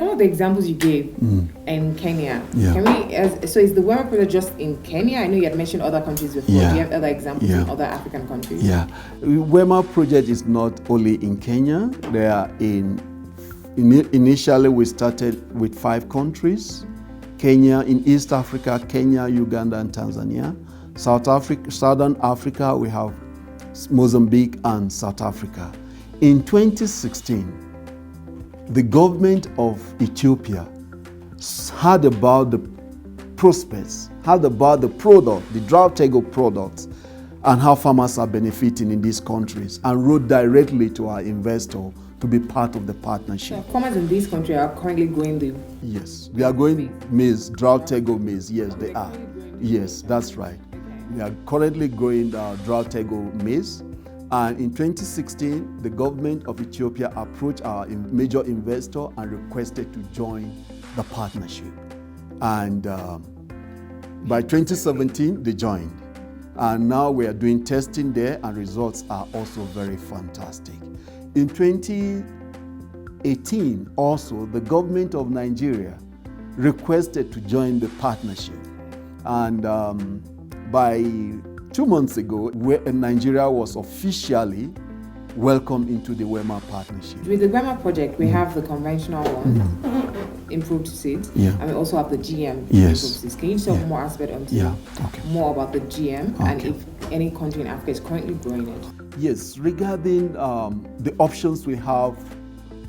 some of the examples you gave in Kenya, Yeah. can we, so is the WEMA project just in Kenya? I know you had mentioned other countries before. Yeah. Do you have other examples Yeah. in other African countries? Yeah, WEMA project is not only in Kenya. They are initially we started with 5 countries. Kenya, in East Africa, Kenya, Uganda, and Tanzania. Southern Africa, we have Mozambique and South Africa. In 2016, the government of Ethiopia heard about the prospects, heard about the product, the drought-tolerant products, and how farmers are benefiting in these countries, and wrote directly to our investor to be part of the partnership. So farmers in this country are currently growing the... Yes, we are growing maize, drought-tolerant maize. Yes, they are. Yes, that's right. We are currently growing drought-tolerant maize. And in 2016, the government of Ethiopia approached our major investor and requested to join the partnership. And by 2017, they joined. And now we are doing testing there, and results are also very fantastic. In 2018, also, the government of Nigeria requested to join the partnership. And by 2 months ago, Nigeria was officially welcomed into the WEMA partnership. With the WEMA project, we have the conventional one, improved seeds, and we also have the GM improved seeds. Can you talk more aspect onto more about the GM and if any country in Africa is currently growing it? Yes, regarding the options we have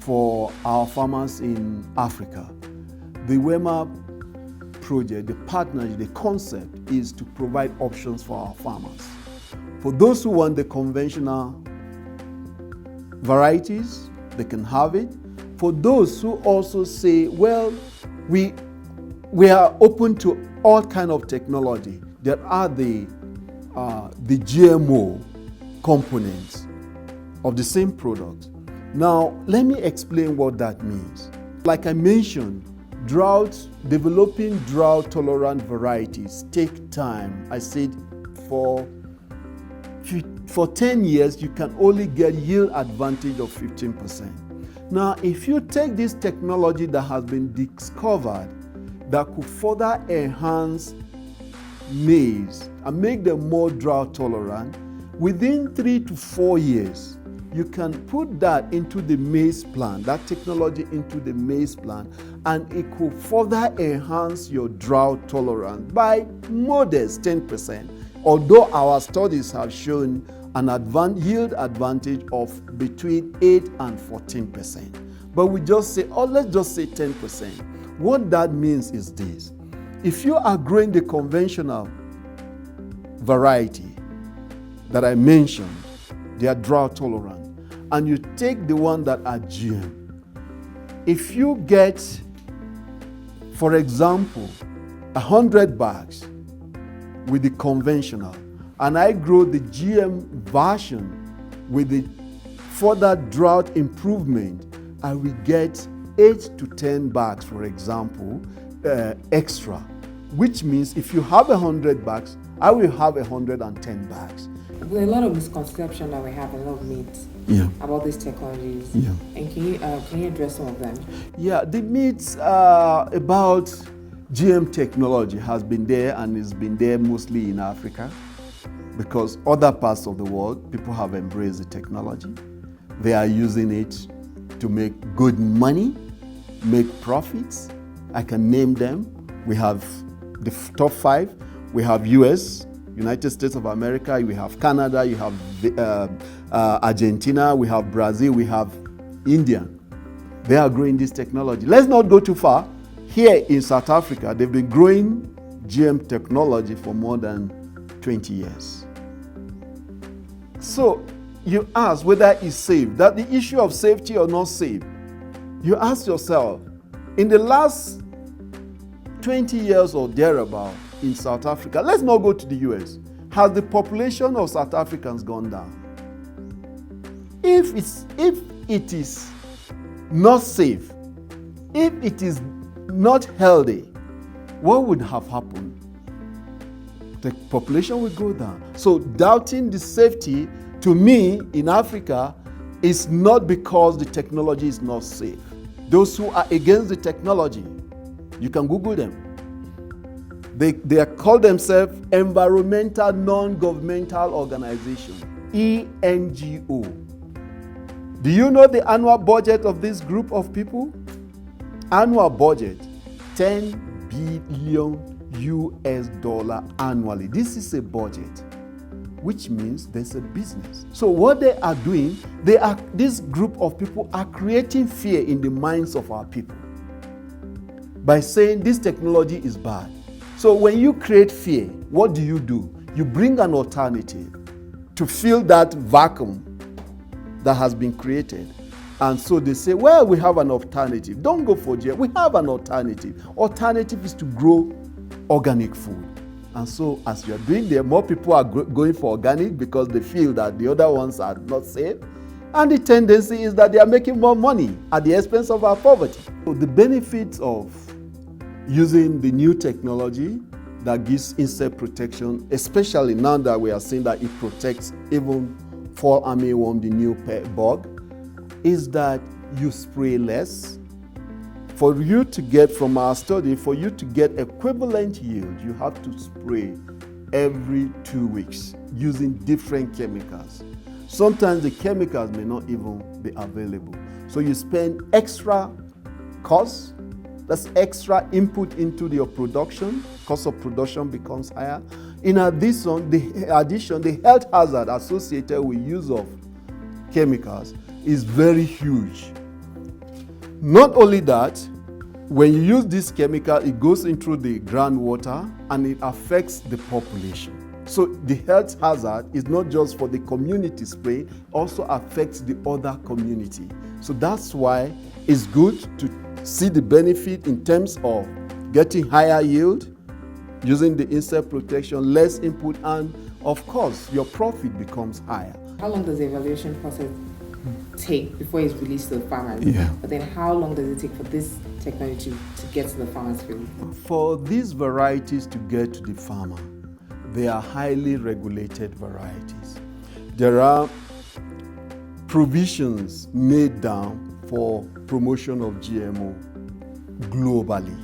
for our farmers in Africa, the WEMA project, the partnership, the concept is to provide options for our farmers. For those who want the conventional varieties, they can have it. For those who also say, well, we are open to all kind of technology, there are the GMO components of the same product. Now, let me explain what that means. Like I mentioned, developing drought-tolerant varieties take time. I said for 10 years, you can only get yield advantage of 15%. Now, if you take this technology that has been discovered that could further enhance maize and make them more drought-tolerant, within 3 to 4 years, you can put that into the maize plant, that technology into the maize plant, and it could further enhance your drought tolerance by modest 10%, although our studies have shown an yield advantage of between 8 and 14%. But we just say, let's just say 10%. What that means is this. If you are growing the conventional variety that I mentioned, they are drought tolerant, and you take the one that are GM. If you get, for example, 100 bags with the conventional, and I grow the GM version with the further drought improvement, I will get 8 to 10 bags, for example, extra, which means if you have 100 bags, I will have 110 bags. There's a lot of misconception that we have, a lot of myths about these technologies. And can you address some of them? Yeah, the myths about GM technology has been there, and it's been there mostly in Africa, because other parts of the world, people have embraced the technology. They are using it to make good money, make profits. I can name them. We have the top 5. We have US, United States of America, we have Canada, you have Argentina, we have Brazil, we have India. They are growing this technology. Let's not go too far. Here in South Africa, they've been growing GM technology for more than 20 years. So you ask whether it's safe. That the issue of safety or not safe. You ask yourself, in the last 20 years or thereabout in South Africa, let's not go to the US, has the population of South Africans gone down? If it is not safe, if it is not healthy, what would have happened? The population will go down. So doubting the safety, to me, in Africa, is not because the technology is not safe, those who are against the technology. You can Google them. They call themselves Environmental Non-Governmental Organization, ENGO. Do you know the annual budget of this group of people? Annual budget, $10 billion annually. This is a budget, which means there's a business. So what they are doing, this group of people are creating fear in the minds of our people by saying this technology is bad. So when you create fear, what do? You bring an alternative to fill that vacuum that has been created. And so they say, well, we have an alternative. Don't go for GM. We have an alternative. Alternative is to grow organic food. And so as you're doing there, more people are going for organic because they feel that the other ones are not safe. And the tendency is that they are making more money at the expense of our poverty. So the benefits of using the new technology that gives insect protection, especially now that we are seeing that it protects even fall armyworm, the new pet bug, is that you spray less. For you to get, from our study, for you to get equivalent yield, you have to spray every 2 weeks using different chemicals. Sometimes the chemicals may not even be available. So you spend extra cost, that's extra input into your production, cost of production becomes higher. In addition, the health hazard associated with use of chemicals is very huge. Not only that, when you use this chemical, it goes into the groundwater and it affects the population. So the health hazard is not just for the community spray, also affects the other community. So that's why it's good to see the benefit in terms of getting higher yield, using the insect protection, less input, and of course, your profit becomes higher. How long does the evaluation process take before it's released to the farmers? Yeah. But then how long does it take for this technology to get to the farmer's field? For these varieties to get to the farmer, they are highly regulated varieties. There are provisions made down for promotion of GMO globally,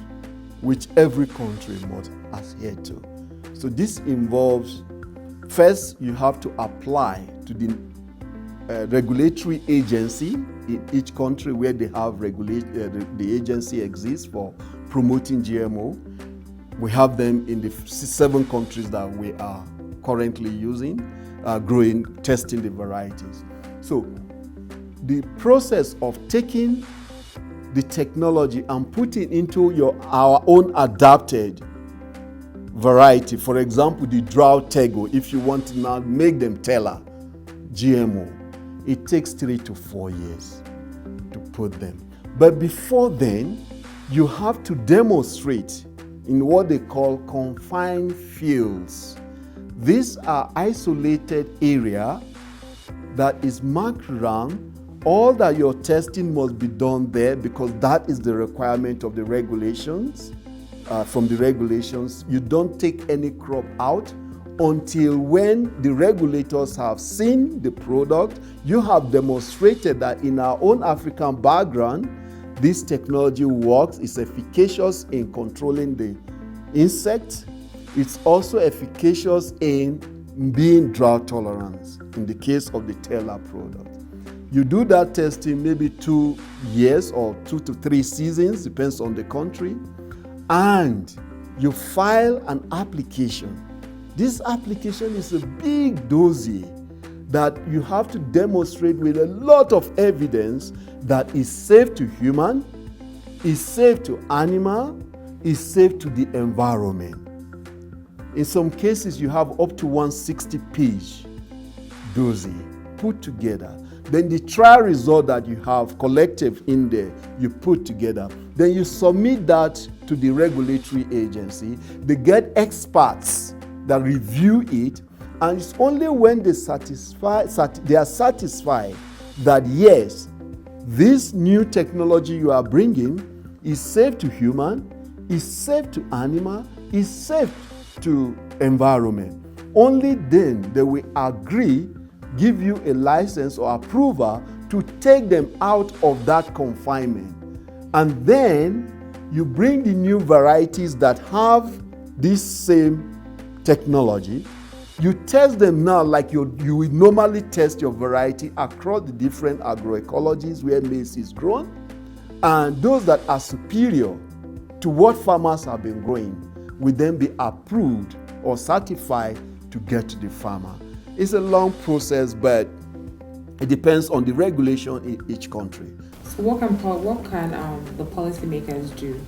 which every country must adhere to. So this involves, first you have to apply to the regulatory agency in each country where they have the agency exists for promoting GMO. We have them in the 7 countries that we are currently using, testing the varieties. So the process of taking the technology and putting into our own adapted variety, for example, the drought-tolerant, if you want to now make them TELA GMO, it takes 3 to 4 years to put them. But before then, you have to demonstrate in what they call confined fields. These are isolated area that is marked around. All that your testing must be done there because that is the requirement of the regulations. From the regulations, you don't take any crop out until when the regulators have seen the product. You have demonstrated that in our own African background, this technology works, it's efficacious in controlling the insect. It's also efficacious in being drought tolerant in the case of the TELA product. You do that testing maybe 2 years or 2 to 3 seasons, depends on the country, and you file an application. This application is a big dossier that you have to demonstrate with a lot of evidence that is safe to human, is safe to animal, is safe to the environment. In some cases, you have up to 160-page dossier put together. Then the trial result that you have collected in there, you put together. Then you submit that to the regulatory agency. They get experts that review it, and it's only when they are satisfied that yes, this new technology you are bringing is safe to human, is safe to animal, is safe to environment. Only then they will agree, give you a license or approval to take them out of that confinement. And then you bring the new varieties that have this same technology. You test them now like you would normally test your variety across the different agroecologies where maize is grown. And those that are superior to what farmers have been growing will then be approved or certified to get to the farmer. It's a long process, but it depends on the regulation in each country. So what can the policymakers do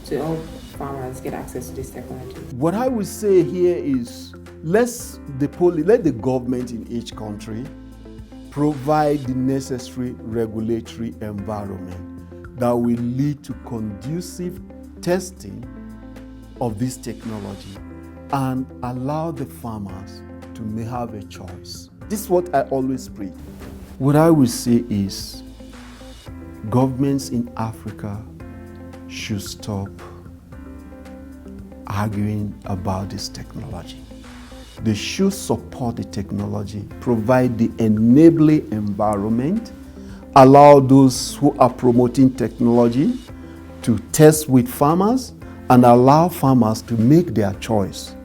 to help farmers get access to this technology? What I would say here is let the government in each country provide the necessary regulatory environment that will lead to conducive testing of this technology and allow the farmers to have a choice. This is what I always preach. What I would say is governments in Africa should stop arguing about this technology. They should support the technology, provide the enabling environment, allow those who are promoting technology to test with farmers, and allow farmers to make their choice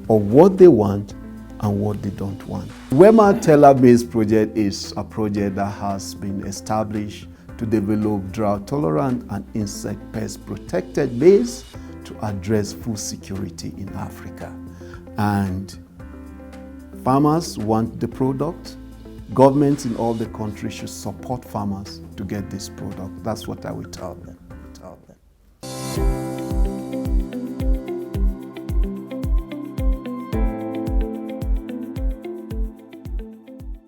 of what they want and what they don't want. WEMA TELA MAIZE Project is a project that has been established to develop drought-tolerant and insect pest protected maize to address food security in Africa. And farmers want the product. Governments in all the countries should support farmers to get this product. That's what I will tell them.